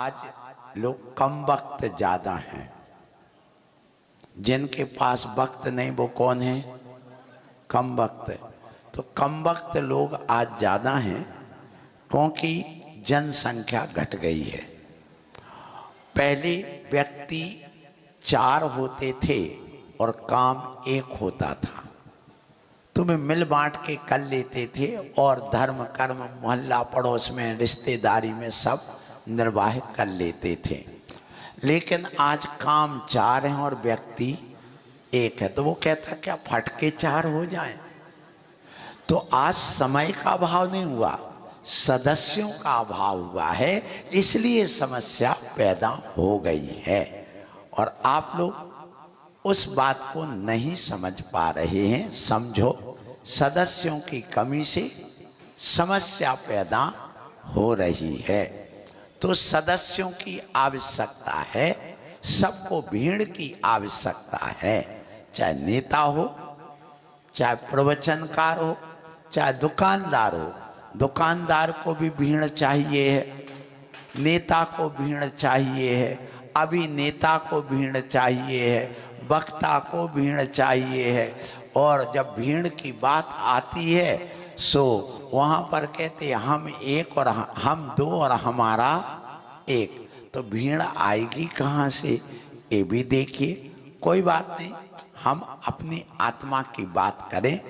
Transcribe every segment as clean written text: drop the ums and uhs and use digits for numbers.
आज लोग कम वक्त ज्यादा हैं। जिनके पास वक्त नहीं वो कौन है? कम वक्त। तो कम वक्त लोग आज ज्यादा हैं क्योंकि जनसंख्या घट गई है। पहले व्यक्ति 4 होते थे और काम 1 होता था। तो वे मिल बांट के कर लेते थे और धर्म कर्म मोहल्ला पड़ोस में रिश्तेदारी में सब निर्वाह कर लेते थे। लेकिन आज काम 4 हैं और व्यक्ति 1 है। तो वो कहता क्या फटके 4 हो जाएं? तो आज समय का अभाव नहीं हुआ, सदस्यों का अभाव हुआ है, इसलिए समस्या पैदा हो गई है। और आप लोग उस बात को नहीं समझ पा रहे हैं। समझो, सदस्यों की कमी से समस्या पैदा हो रही है। तो सदस्यों की आवश्यकता है, सबको भीड़ की आवश्यकता है। चाहे नेता हो, चाहे प्रवचनकार हो, चाहे दुकानदार हो। दुकानदार को भी भीड़ चाहिए है, नेता को भीड़ चाहिए है, अभिनेता को भीड़ चाहिए है, वक्ता को भीड़ चाहिए है। और जब भीड़ की बात आती है सो वहाँ पर कहते हैं हम 1 और हम 2 और हमारा 1। तो भीड़ आएगी कहाँ से, ये भी देखिए। कोई बात नहीं, हम अपनी आत्मा की बात करें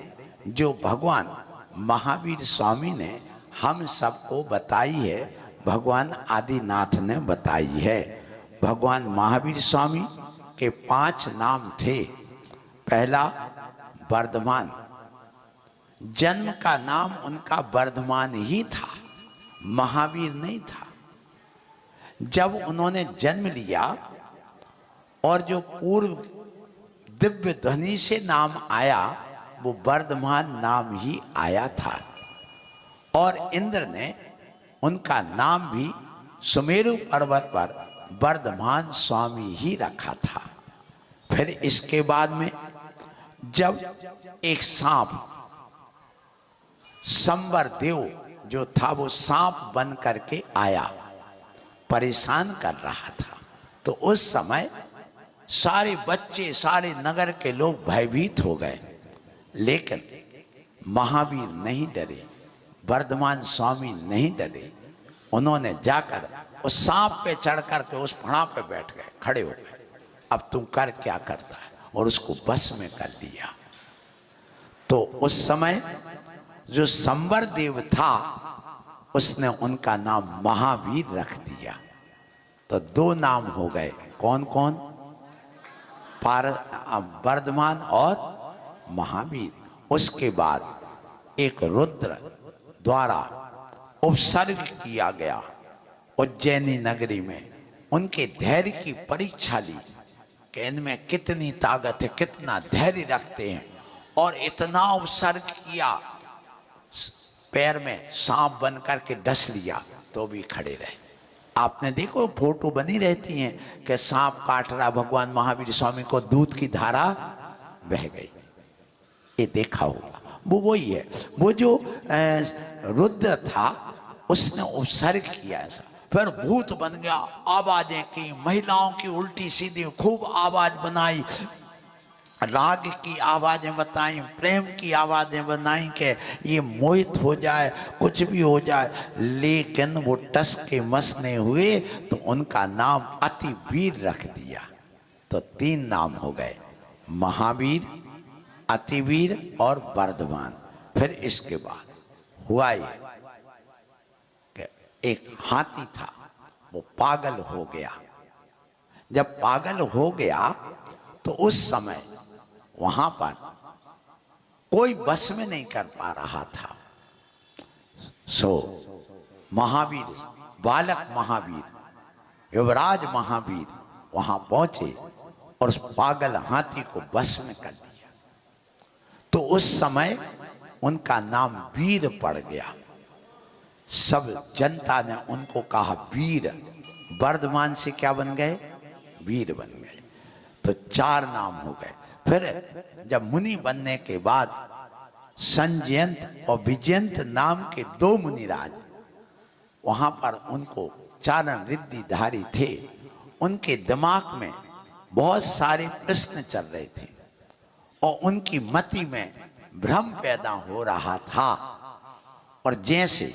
जो भगवान महावीर स्वामी ने हम सबको बताई है, भगवान आदिनाथ ने बताई है। भगवान महावीर स्वामी के 5 नाम थे। पहला वर्धमान, जन्म का नाम उनका वर्धमान ही था, महावीर नहीं था। जब उन्होंने जन्म लिया और जो पूर्व दिव्य ध्वनि से नाम आया वो वर्धमान नाम ही आया था। और इंद्र ने उनका नाम भी सुमेरु पर्वत पर वर्धमान स्वामी ही रखा था। फिर इसके बाद में जब एक सांप, संवर देव जो था वो सांप बन करके आया, परेशान कर रहा था। तो उस समय सारे बच्चे, सारे नगर के लोग भयभीत हो गए। लेकिन महावीर नहीं डरे, वर्धमान स्वामी नहीं डरे। उन्होंने जाकर उस सांप पे चढ़ करके उस फणा पे बैठ गए, खड़े हो गए। अब तुम कर क्या करता है, और उसको बस में कर लिया। तो उस समय जो संवर देव था उसने उनका नाम महावीर रख दिया। तो 2 नाम हो गए, कौन कौन? वर्धमान और महावीर। उसके बाद एक रुद्र द्वारा उपसर्ग किया गया उज्जैनी नगरी में। उनके धैर्य की परीक्षा ली कि इनमें कितनी ताकत है, कितना धैर्य रखते हैं। और इतना उपसर्ग किया, पैर में सांप बन करके डस लिया तो भी खड़े रहे। आपने देखो फोटो बनी रहती हैं कि सांप काट रहा, भगवान महावीर स्वामी को दूध की धारा बह गई, ये देखा होगा। वो वही है, वो जो रुद्र था उसने उपसर्ग किया ऐसा। फिर भूत बन गया, आवाजें की, महिलाओं की उल्टी सीधी खूब आवाज बनाई, राग की आवाजें बताई, प्रेम की आवाजें बनाई कि ये मोहित हो जाए, कुछ भी हो जाए। लेकिन वो टस के मसने हुए तो उनका नाम अति वीर रख दिया। तो 3 नाम हो गए, महावीर, अतिवीर और वर्धमान। फिर इसके बाद हुआ ये कि एक हाथी था, वो पागल हो गया। जब पागल हो गया तो उस समय वहां पर कोई बस में नहीं कर पा रहा था। सो महावीर, बालक महावीर, युवराज महावीर वहां पहुंचे और उस पागल हाथी को बस में कर दिया। तो उस समय उनका नाम वीर पड़ गया। सब जनता ने उनको कहा वीर। वर्धमान से क्या बन गए? वीर बन गए। तो 4 नाम हो गए। फिर जब मुनि बनने के बाद संजयंत और विजयंत नाम के 2 मुनिराज वहां पर उनको उच्चारण रिद्धिधारी थे, उनके दिमाग में बहुत सारे प्रश्न चल रहे थे और उनकी मति में भ्रम पैदा हो रहा था। और जैसे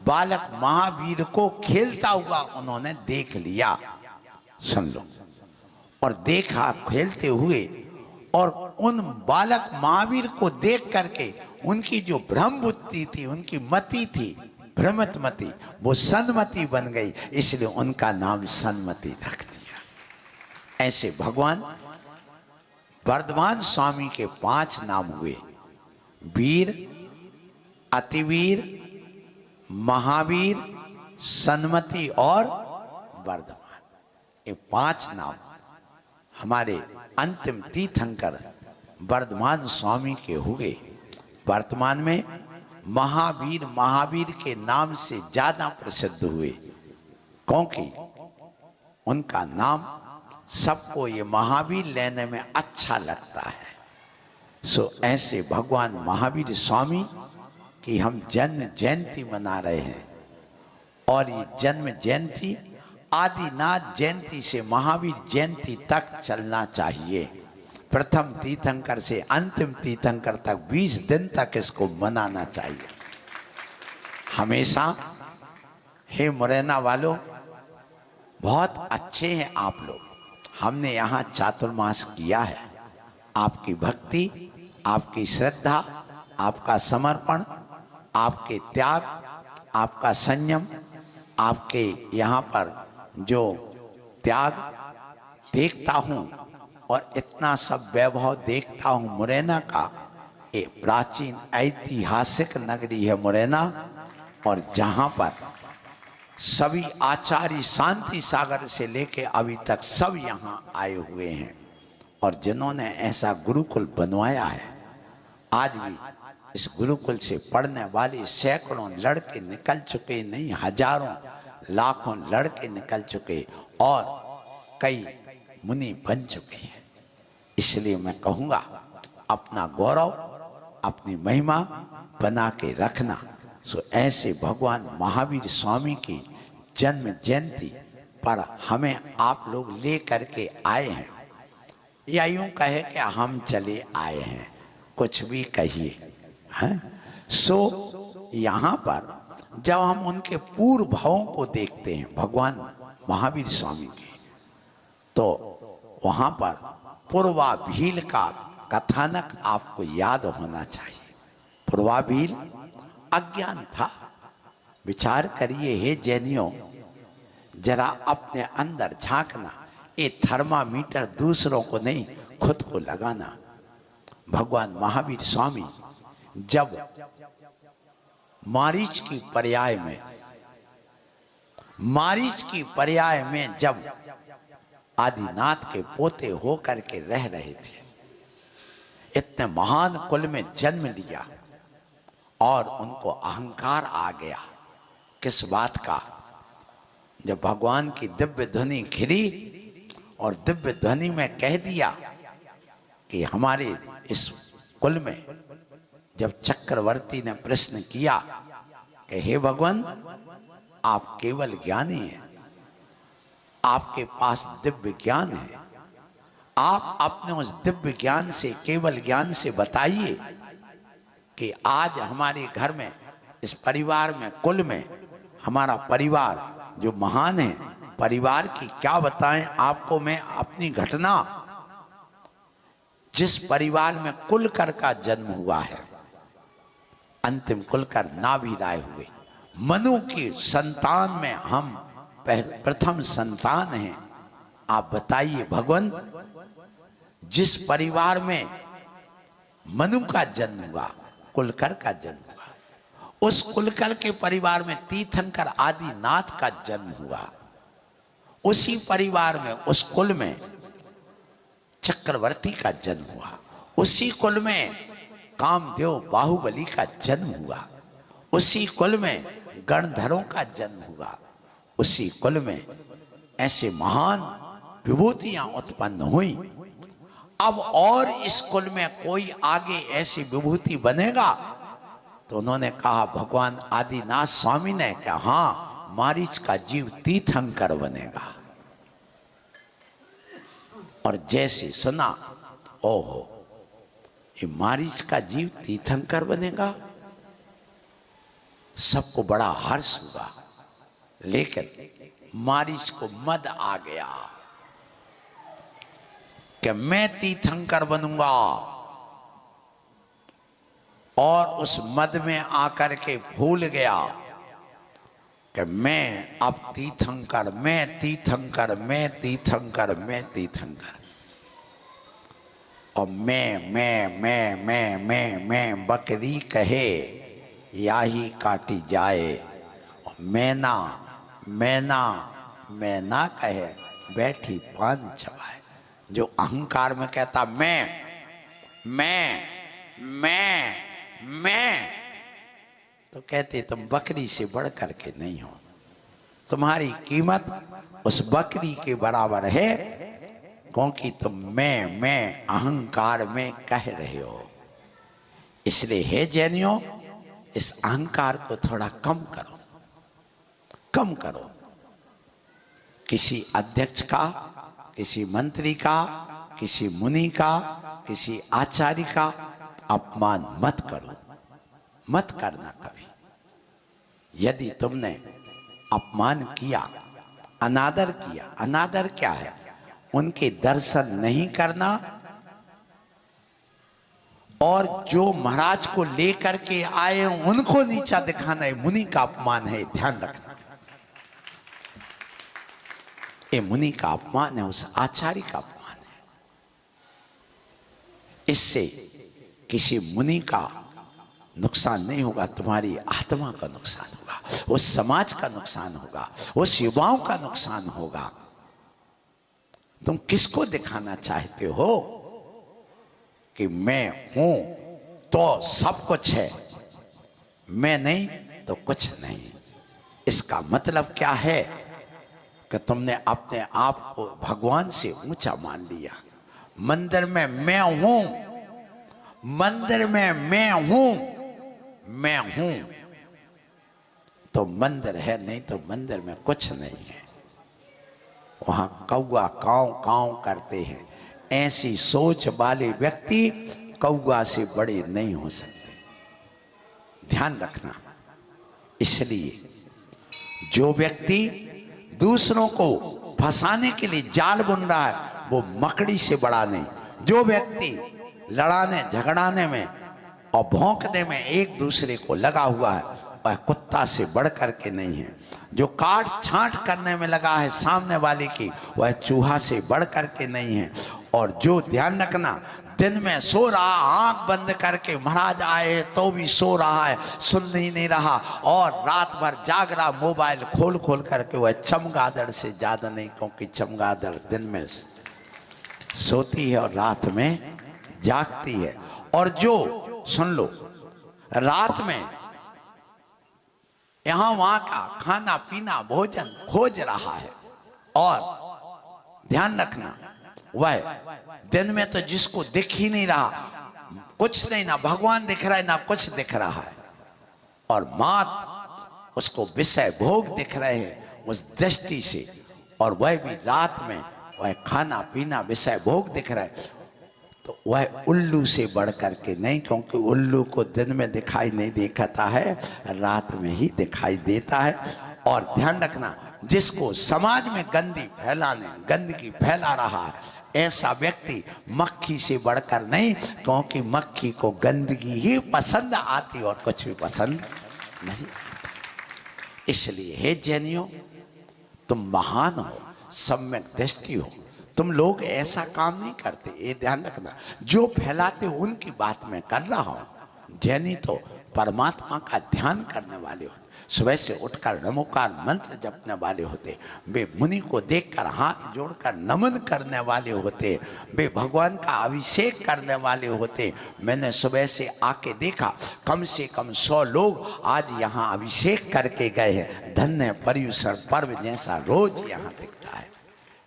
बालक महावीर को खेलता हुआ उन्होंने देख लिया, सुन लो, और देखा खेलते हुए, और उन बालक महावीर को देख करके उनकी जो भ्रम बुद्धि थी, उनकी मति थी, भ्रमित मति, वो सन्मति बन गई, इसलिए उनका नाम सन्मति रख दिया। ऐसे भगवान वर्धमान स्वामी के 5 नाम हुए, वीर, अतिवीर, महावीर, सन्मति और वर्धमान। ये 5 नाम हमारे अंतिम तीर्थंकर वर्धमान स्वामी के हुए। वर्तमान में महावीर, महावीर के नाम से ज्यादा प्रसिद्ध हुए, क्योंकि उनका नाम सबको ये महावीर लेने में अच्छा लगता है। सो ऐसे भगवान महावीर स्वामी की हम जन्म जयंती मना रहे हैं, और ये जन्म जयंती आदिनाथ जयंती से महावीर जयंती तक चलना चाहिए। प्रथम तीर्थंकर से अंतिम तीर्थंकर तक 20 दिन तक इसको मनाना चाहिए हमेशा। हे मुरैना वालों, बहुत अच्छे हैं आप लोग। हमने यहाँ चातुर्मास किया है। आपकी भक्ति, आपकी श्रद्धा, आपका समर्पण, आपके त्याग, आपका संयम, आपके यहाँ पर जो त्याग देखता हूँ और इतना सब वैभव देखता हूँ मुरैना का। ये प्राचीन ऐतिहासिक नगरी है मुरैना, और जहाँ पर सभी आचार्य शांति सागर से लेके अभी तक सब यहाँ आए हुए हैं, और जिन्होंने ऐसा गुरुकुल बनवाया है, आज भी इस गुरुकुल से पढ़ने वाले सैकड़ों लड़के निकल चुके, नहीं हजारों लाखों लड़के निकल चुके, और कई मुनि बन चुके हैं। इसलिए मैं कहूँगा, अपना गौरव, अपनी महिमा बना के रखना। सो ऐसे भगवान महावीर स्वामी की जन्म जयंती पर हमें आप लोग ले करके आए हैं, या यूं कहे कि हम चले आए हैं, कुछ भी कहिए, हैं। सो यहाँ पर जब हम उनके पूर्व भावों को देखते हैं भगवान महावीर स्वामी के, तो वहाँ पर पूर्वाभील का कथानक आपको याद होना चाहिए। पूर्वाभील अज्ञान था। विचार करिए हे जैनियों, जरा अपने अंदर झांकना। ये थर्मामीटर दूसरों को नहीं, खुद को लगाना। भगवान महावीर स्वामी जब मारीच की पर्याय में जब आदिनाथ के पोते होकर के रह रहे थे, इतने महान कुल में जन्म लिया, और उनको अहंकार आ गया। किस बात का? जब भगवान की दिव्य ध्वनि घिरी और दिव्य ध्वनि में कह दिया कि हमारे इस कुल में, जब चक्रवर्ती ने प्रश्न किया कि हे भगवान, आप केवल ज्ञानी हैं, आपके पास दिव्य ज्ञान है, आप अपने उस दिव्य ज्ञान से, केवल ज्ञान से बताइए कि आज हमारे घर में, इस परिवार में, कुल में, हमारा परिवार जो महान है, परिवार की क्या बताएं आपको मैं अपनी घटना। जिस परिवार में कुलकर का जन्म हुआ है, अंतिम कुलकर नाभि राय हुए, मनु की संतान में हम प्रथम संतान हैं। आप बताइए भगवान, जिस परिवार में मनु का जन्म हुआ, कुलकर का जन्म हुआ, उस कुलकर के परिवार में तीर्थंकर आदिनाथ का जन्म हुआ। उसी परिवार में, उस कुल में चक्रवर्ती का जन्म हुआ। उसी कुल में कामदेव बाहुबली का जन्म हुआ। उसी कुल में गणधरों का जन्म हुआ। उसी कुल में ऐसे महान विभूतियां उत्पन्न हुई। अब और इस कुल में कोई आगे ऐसी विभूति बनेगा? तो उन्होंने कहा, भगवान आदिनाथ स्वामी ने कहा, हाँ, मारीच का जीव तीर्थंकर बनेगा। और जैसे सुना, ओहो ये मारीच का जीव तीर्थंकर बनेगा, सबको बड़ा हर्ष हुआ। लेकिन मारीच को मद आ गया कि मैं तीर्थंकर बनूंगा, और उस मद में आकर के भूल गया कि मैं अब तीर्थंकर, मैं तीर्थंकर, मैं तीर्थंकर, मैं तीर्थंकर। और मैं बकरी कहे या ही काटी जाए, और मैना मैना मैना कहे बैठी पान चबाए। जो अहंकार में कहता मैं मैं मैं मैं, तो कहते तुम बकरी से बढ़ करके नहीं हो, तुम्हारी कीमत उस बकरी के बराबर है, क्योंकि तुम मैं अहंकार में कह रहे हो। इसलिए हे जैनियों, इस अहंकार को थोड़ा कम करो, कम करो। किसी अध्यक्ष का, किसी मंत्री का, किसी मुनि का, किसी आचार्य का अपमान मत करो, मत करना कभी। यदि तुमने अपमान किया, अनादर किया, अनादर क्या है? उनके दर्शन नहीं करना, और जो महाराज को लेकर के आए उनको नीचा दिखाना, ये मुनि का अपमान है, ध्यान रखना। ये मुनि का अपमान है, उस आचार्य का अपमान है। इससे किसी मुनि का नुकसान नहीं होगा, तुम्हारी आत्मा का नुकसान होगा, उस समाज का नुकसान होगा, उस युवाओं का नुकसान होगा। तुम किसको दिखाना चाहते हो कि मैं हूं तो सब कुछ है, मैं नहीं तो कुछ नहीं? इसका मतलब क्या है कि तुमने अपने आप को भगवान से ऊंचा मान लिया। मंदिर में मैं हूं, मंदिर में मैं हूं, मैं हूं तो मंदिर है, नहीं तो मंदिर में कुछ नहीं है। वहां कौआ काव काव करते हैं। ऐसी सोच वाले व्यक्ति कौआ से बड़े नहीं हो सकते, ध्यान रखना। इसलिए जो व्यक्ति दूसरों को फंसाने के लिए जाल बुन रहा है, वो मकड़ी से बड़ा नहीं। जो व्यक्ति लड़ाने झगड़ाने में और भौंकने में एक दूसरे को लगा हुआ है, वह कुत्ता से बढ़ करके नहीं है। जो काट छांट करने में लगा है सामने वाले की, वह चूहा से बढ़ करके नहीं है। और जो, ध्यान रखना, दिन में सो रहा, आंख बंद करके महाराज आए तो भी सो रहा है, सुन ही नहीं रहा, और रात भर जाग रहा मोबाइल खोल खोल करके, वह चमगादड़ से ज्यादा नहीं, क्योंकि चमगादड़ दिन में सोती है और रात में जागती है। और जो, सुन लो, रात में यहां वहां का खाना पीना भोजन खोज रहा है, और ध्यान रखना, वह दिन में तो जिसको दिख ही नहीं रहा, कुछ नहीं, ना भगवान दिख रहा है ना कुछ दिख रहा है, और मात उसको विषय भोग दिख रहे हैं उस दृष्टि से, और वह भी रात में वह खाना पीना विषय भोग दिख रहा है, तो वह उल्लू से बढ़ करके नहीं, क्योंकि उल्लू को दिन में दिखाई नहीं देता है, रात में ही दिखाई देता है। और ध्यान रखना, जिसको समाज में गंदगी फैला रहा है, ऐसा व्यक्ति मक्खी से बढ़कर नहीं, क्योंकि मक्खी को गंदगी ही पसंद आती और कुछ भी पसंद नहीं आता। इसलिए हे जैनियों, तुम महान हो, सम्यक दृष्टि हो, तुम लोग ऐसा काम नहीं करते, ये ध्यान रखना। जो फैलाते उनकी बात मैं कर रहा हूं। जैनी तो परमात्मा का ध्यान करने वाले होते, सुबह से उठकर नमोकार मंत्र जपने वाले होते, वे मुनि को देखकर हाथ जोड़कर नमन करने वाले होते, वे भगवान का अभिषेक करने वाले होते। मैंने सुबह से आके देखा, कम से कम 100 लोग आज यहाँ अभिषेक करके गए हैं। धन्य पर्युषण पर्व जैसा रोज यहाँ दिखता है।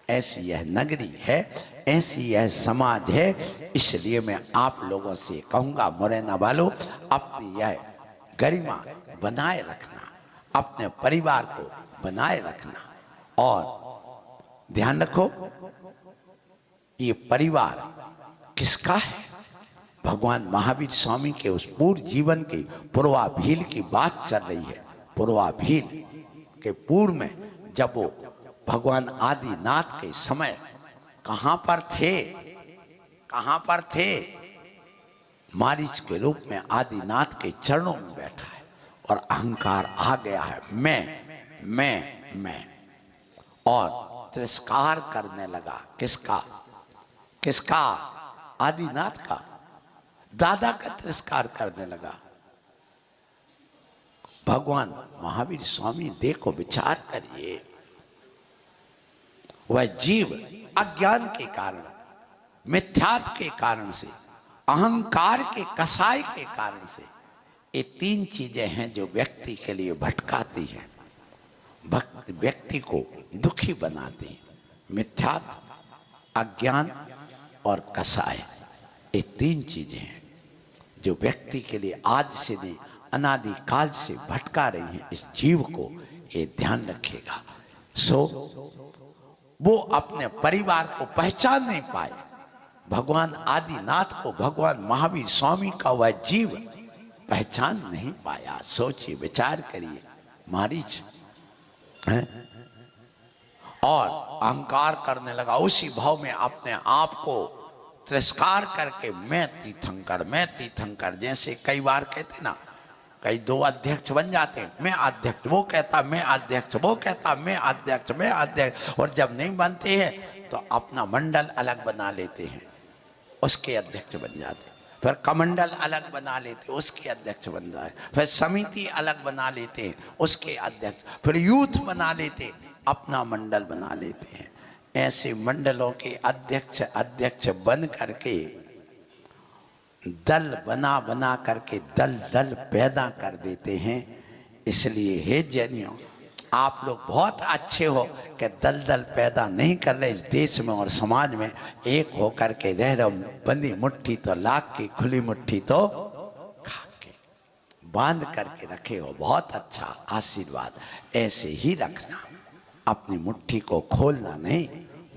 ऐसी यह नगरी है, ऐसी यह समाज है। इसलिए मैं आप लोगों से कहूँगा, मुरैना वालों, अपनी यह गरिमा बनाए रखना, अपने परिवार को बनाए रखना। और ध्यान रखो, ये परिवार किसका है? भगवान महावीर स्वामी के उस पूर्व जीवन की पूर्वाभील की बात चल रही है। पूर्वाभील के पूर्व में जब वो भगवान आदिनाथ के समय कहां पर थे? कहां पर थे? मारीच के रूप में आदिनाथ के चरणों में बैठा है और अहंकार आ गया है, मैं, और तिरस्कार करने लगा। किसका? किसका? आदिनाथ का, दादा का तिरस्कार करने लगा। भगवान महावीर स्वामी देखो, विचार करिए, वह जीव अज्ञान के कारण, मिथ्यात्व के कारण से, अहंकार के कसाई के कारण से, ये तीन चीजें हैं जो व्यक्ति के लिए भटकाती हैं, व्यक्ति को दुखी बनाती हैं। मिथ्यात्व, अज्ञान और कसाई, ये तीन चीजें हैं जो व्यक्ति के लिए आज से नहीं, अनादि काल से भटका रही हैं इस जीव को। ये ध्यान रखिएगा। वो अपने परिवार को पहचान नहीं पाए। भगवान आदिनाथ को, भगवान महावीर स्वामी का वह जीव पहचान नहीं पाया। सोचिए, विचार करिए। मारीच है और अहंकार करने लगा, उसी भाव में अपने आप को तिरस्कार करके मैं तीर्थंकर, जैसे कई बार कहते ना, कई दो अध्यक्ष बन जाते हैं, मैं अध्यक्ष, वो कहता मैं अध्यक्ष, वो कहता मैं अध्यक्ष, और जब नहीं बनते हैं तो अपना मंडल अलग बना लेते हैं, उसके अध्यक्ष बन जाते हैं। फिर कमंडल अलग बना लेते, उसके अध्यक्ष बन जाए। फिर समिति अलग बना लेते हैं, उसके अध्यक्ष। फिर यूथ बना लेते, अपना मंडल बना लेते हैं। ऐसे मंडलों के अध्यक्ष बन करके, दल बना करके दल पैदा कर देते हैं। इसलिए हे जैनियों, आप लोग बहुत अच्छे हो कि दल पैदा नहीं कर रहे इस देश में और समाज में, एक होकर के रह रहे हो। बंदी मुट्ठी तो लाख की, खुली मुट्ठी तो खाक की, बांध करके रखे हो। बहुत अच्छा आशीर्वाद, ऐसे ही रखना। अपनी मुट्ठी को खोलना नहीं,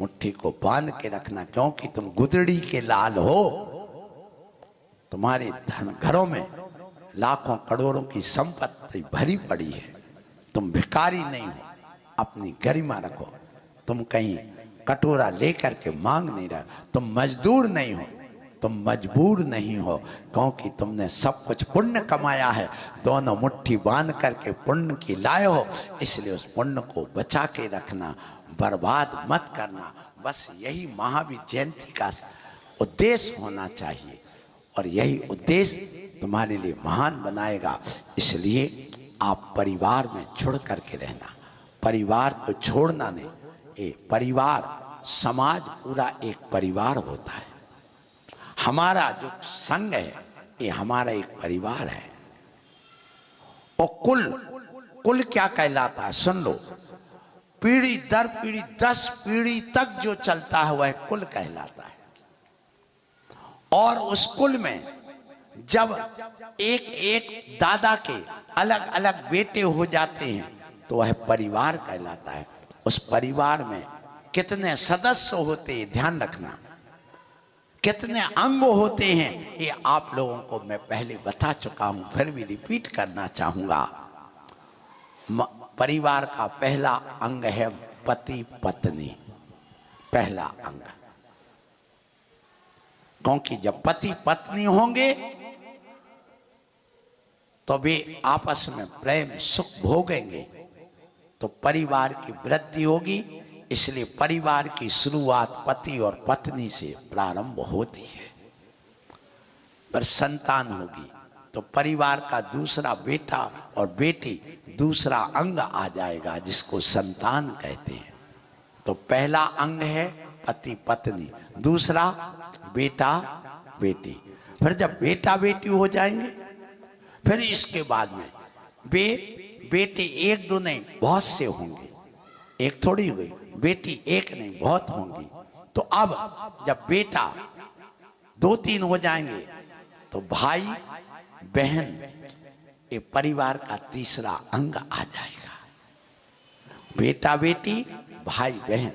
मुट्ठी को बांध के रखना, क्योंकि तुम गुदड़ी के लाल हो। तुम्हारे धन घरों में लाखों करोड़ों की संपत्ति भरी पड़ी है। तुम भिखारी नहीं हो, अपनी गरिमा रखो। तुम कहीं कटोरा लेकर के मांग नहीं रहे, तुम मजदूर नहीं हो, तुम मजबूर नहीं हो, क्योंकि तुमने सब कुछ पुण्य कमाया है। दोनों मुट्ठी बांध करके पुण्य की लाए हो, इसलिए उस पुण्य को बचा के रखना, बर्बाद मत करना। बस यही महावीर जयंती का उद्देश्य होना चाहिए, और यही उद्देश्य तुम्हारे लिए महान बनाएगा। इसलिए आप परिवार में जुड़ करके रहना, परिवार को छोड़ना नहीं। ये परिवार, समाज पूरा एक परिवार होता है। हमारा जो संघ है, ये हमारा एक परिवार है। और कुल क्या कहलाता है? सुन लो, पीढ़ी दर पीढ़ी, 10 पीढ़ी तक जो चलता है वह कुल कहलाता है। और उस कुल में जब एक दादा के अलग अलग बेटे हो जाते हैं तो वह परिवार कहलाता है। उस परिवार में कितने सदस्य होते हैं, ध्यान रखना, कितने अंग होते हैं, ये आप लोगों को मैं पहले बता चुका हूं, फिर भी रिपीट करना चाहूंगा। परिवार का पहला अंग है पति पत्नी, पहला अंग। क्योंकि जब पति पत्नी होंगे तो वे आपस में प्रेम सुख भोगेंगे, तो परिवार की वृद्धि होगी। इसलिए परिवार की शुरुआत पति और पत्नी से प्रारंभ होती है। पर संतान होगी तो परिवार का दूसरा बेटा और बेटी, दूसरा अंग आ जाएगा, जिसको संतान कहते हैं। तो पहला अंग है पति पत्नी, दूसरा बेटा बेटी। फिर जब बेटा बेटी हो जाएंगे, फिर इसके बाद में बेटे एक दो नहीं, बहुत से होंगे, एक थोड़ी हुई, बेटी एक नहीं, बहुत होंगी। तो अब जब बेटा 2-3 हो जाएंगे तो भाई बहन ये परिवार का तीसरा अंग आ जाएगा। बेटा बेटी, भाई बहन,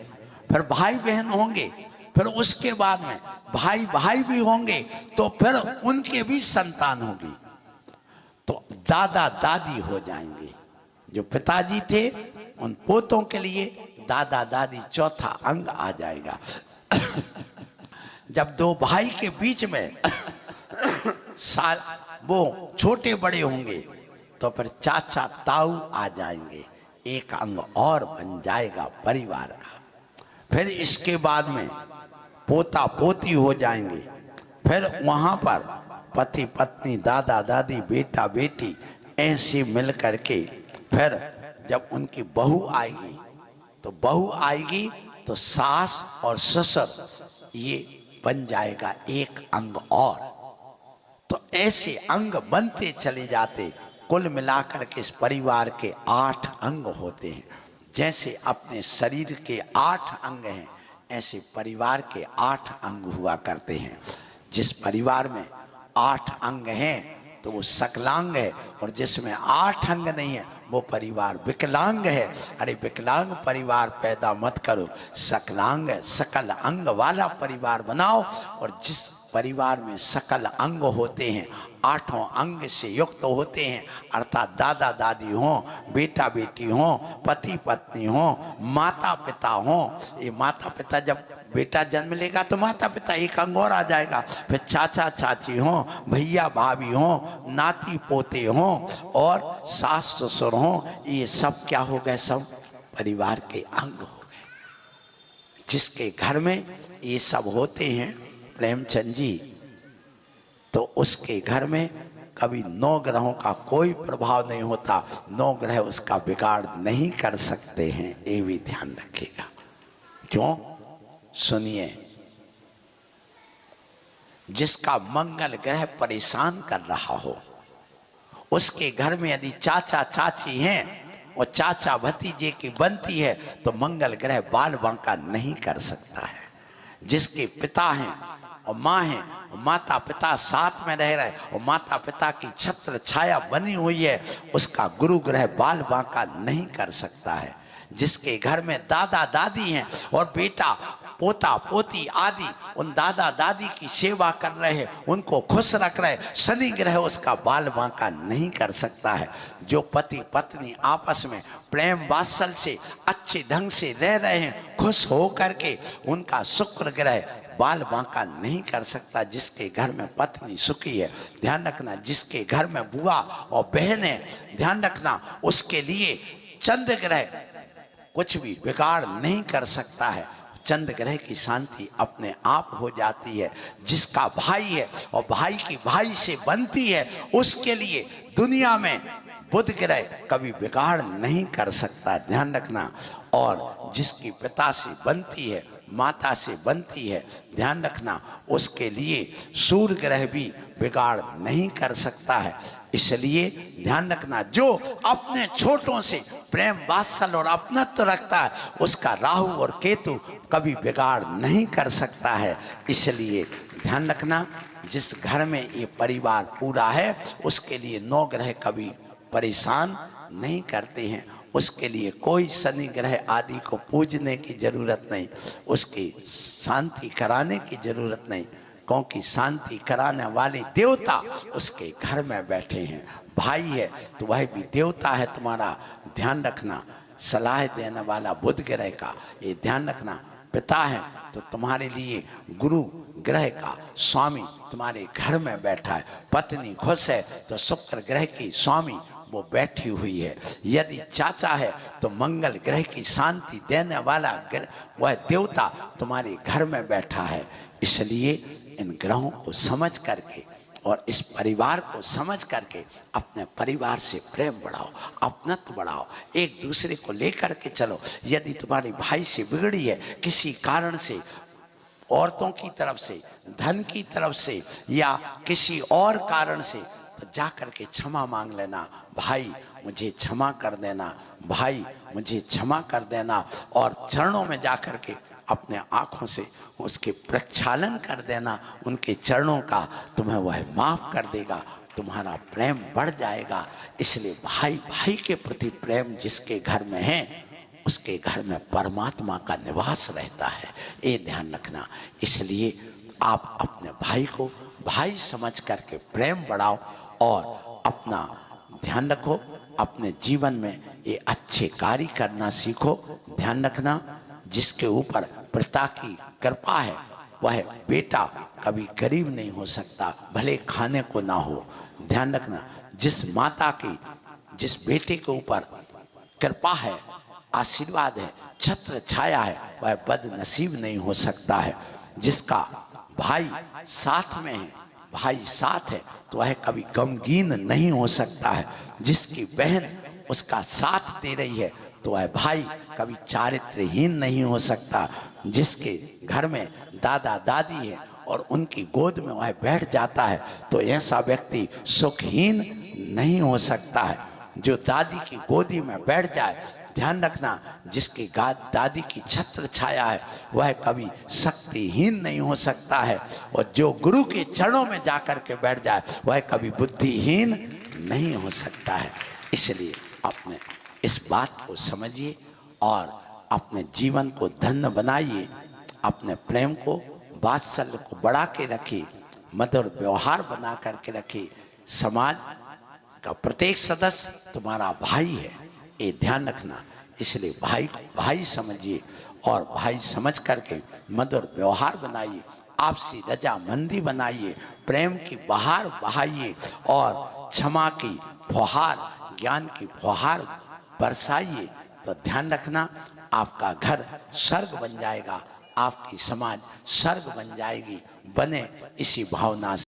फिर भाई बहन होंगे, फिर उसके बाद में भाई भाई भी होंगे, तो फिर उनके भी संतान होगी, तो दादा दादी हो जाएंगे। जो पिताजी थे उन पोतों के लिए दादा दादी चौथा अंग आ जाएगा। जब दो भाई के बीच में साल वो छोटे बड़े होंगे तो फिर चाचा ताऊ आ जाएंगे, एक अंग और बन जाएगा परिवार का। फिर इसके बाद में पोता पोती हो जाएंगे, फिर वहां पर पति पत्नी, दादा दादी, बेटा बेटी, ऐसे मिल करके फिर जब उनकी बहू आएगी तो बहू आएगी तो सास और ससुर, ये बन जाएगा एक अंग और। तो ऐसे अंग बनते चले जाते, कुल मिलाकर के इस परिवार के 8 अंग होते हैं। जैसे अपने शरीर के 8 अंग हैं, ऐसे परिवार के 8 अंग हुआ करते हैं। जिस परिवार में 8 अंग हैं तो वो सकलांग है, और जिसमें 8 अंग नहीं है वो परिवार विकलांग है। अरे विकलांग परिवार पैदा मत करो, सकलांग सकल अंग वाला परिवार बनाओ। और जिस परिवार में सकल अंग होते हैं, 8 अंग से युक्त होते हैं, अर्थात दादा दादी हों, बेटा बेटी हों, पति पत्नी हों, माता पिता हों। ये माता पिता, जब बेटा जन्म लेगा तो माता पिता एक अंग और आ जाएगा। फिर चाचा चाची हों, भैया भाभी हों, नाती पोते हों, और सास ससुर हों, ये सब क्या हो गए? सब परिवार के अंग हो गए। जिसके घर में ये सब होते हैं प्रेमचंद जी, तो उसके घर में कभी 9 ग्रहों का कोई प्रभाव नहीं होता। 9 ग्रह उसका बिगाड़ नहीं कर सकते हैं, ये भी ध्यान रखिएगा। क्यों? सुनिए, जिसका मंगल ग्रह परेशान कर रहा हो, उसके घर में यदि चाचा चाची हैं और चाचा भतीजे की बनती है तो मंगल ग्रह बाल बांका नहीं कर सकता है। जिसके पिता हैं और माँ हैं, माता पिता साथ में रह रहे और माता पिता की छत्र छाया बनी हुई है, उसका गुरु ग्रह बाल बांका नहीं कर सकता है। जिसके घर में दादा दादी हैं और बेटा पोता पोती आदि उन दादा दादी की सेवा कर रहे हैं, उनको खुश रख रहे, शनि ग्रह उसका बाल बांका नहीं कर सकता है। जो पति पत्नी आपस में प्रेम वात्सल से अच्छे ढंग से रह रहे हैं, खुश हो करके, उनका शुक्र ग्रह बाल बांका नहीं कर सकता। जिसके घर में पत्नी सुखी है, ध्यान रखना, जिसके घर में बुआ और बहन है, ध्यान रखना, उसके लिए चंद्र ग्रह कुछ भी बिगाड़ नहीं कर सकता है। चंद्र ग्रह की शांति अपने आप हो जाती है। जिसका भाई है और भाई की भाई से बनती है, उसके लिए दुनिया में बुध ग्रह कभी बिगाड़ नहीं कर सकता, ध्यान रखना। और जिसकी पिता से बनती है, माता से बनती है, ध्यान रखना, उसके लिए सूर्य ग्रह भी बिगाड़ नहीं कर सकता है। इसलिए ध्यान रखना, जो अपने छोटों से प्रेम वात्सल और अपनत्व रखता है, उसका राहु और केतु कभी बिगाड़ नहीं कर सकता है। इसलिए ध्यान रखना, जिस घर में ये परिवार पूरा है, उसके लिए 9 ग्रह कभी परेशान नहीं करते हैं। उसके लिए कोई शनि ग्रह आदि को पूजने की जरूरत नहीं, उसकी शांति कराने की जरूरत नहीं, क्योंकि शांति कराने वाले देवता उसके घर में बैठे हैं। भाई है तो वह भी देवता है तुम्हारा, ध्यान रखना। सलाह देने वाला बुध ग्रह का ये ध्यान रखना। पिता है तो तुम्हारे लिए गुरु ग्रह का स्वामी तुम्हारे घर में बैठा है। पत्नी खुश है तो शुक्र ग्रह की स्वामी वो बैठी हुई है। यदि चाचा है तो मंगल ग्रह की शांति देने वाला वह देवता तुम्हारे घर में बैठा है। इसलिए इन ग्रहों को समझ करके और इस परिवार को समझ करके अपने परिवार से प्रेम बढ़ाओ, अपनत्व बढ़ाओ, एक दूसरे को लेकर के चलो। यदि तुम्हारे भाई से बिगड़ी है किसी कारण से, औरतों की तरफ से, धन की तरफ से या किसी और कारण से, तो जाकर के क्षमा मांग लेना, भाई मुझे क्षमा कर देना, भाई मुझे क्षमा कर देना। और चरणों में जाकर के अपने आँखों से उसके प्रक्षालन कर देना उनके चरणों का, तुम्हें वह माफ कर देगा। तुम्हारा प्रेम बढ़ जाएगा। इसलिए भाई भाई के प्रति प्रेम जिसके घर में है उसके घर में परमात्मा का निवास रहता है, ये ध्यान रखना। इसलिए आप अपने भाई को भाई समझ करके प्रेम बढ़ाओ और अपना ध्यान रखो, अपने जीवन में ये अच्छे कार्य करना सीखो। ध्यान रखना, जिसके ऊपर पिता की कृपा है वह बेटा कभी गरीब नहीं हो सकता, भले खाने को ना हो। ध्यान रखना, जिस माता की जिस बेटे के ऊपर कृपा है, आशीर्वाद है, छत्र छाया है, वह बदनसीब नहीं हो सकता है। जिसका भाई साथ में है, भाई साथ है, तो वह कभी गमगीन नहीं हो सकता है। जिसकी बहन उसका साथ दे रही है तो वह भाई कभी चारित्रहीन नहीं हो सकता। जिसके घर में दादा दादी है और उनकी गोद में वह बैठ जाता है तो ऐसा व्यक्ति सुखहीन नहीं हो सकता है। जो दादी की गोदी में बैठ जाए, ध्यान रखना, जिसकी दादी की छत्र छाया है वह कभी शक्तिहीन नहीं हो सकता है। और जो गुरु के चरणों में जाकर के बैठ जाए वह कभी बुद्धिहीन नहीं हो सकता है। इसलिए अपने इस बात को समझिए और अपने जीवन को धन्य बनाइए। अपने प्रेम को, वात्सल्य को बढ़ा के रखिए, मधुर व्यवहार बना करके रखिए। समाज का प्रत्येक सदस्य तुम्हारा भाई है, ये ध्यान रखना। इसलिए भाई को भाई समझिए और भाई समझ करके मधुर व्यवहार बनाइए, आपसी रजामंदी बनाइए, प्रेम की बहार बहाइए और क्षमा की फुहार, ज्ञान की फुहार बरसाइए। तो ध्यान रखना, आपका घर स्वर्ग बन जाएगा, आपकी समाज स्वर्ग बन जाएगी। बने इसी भावना से।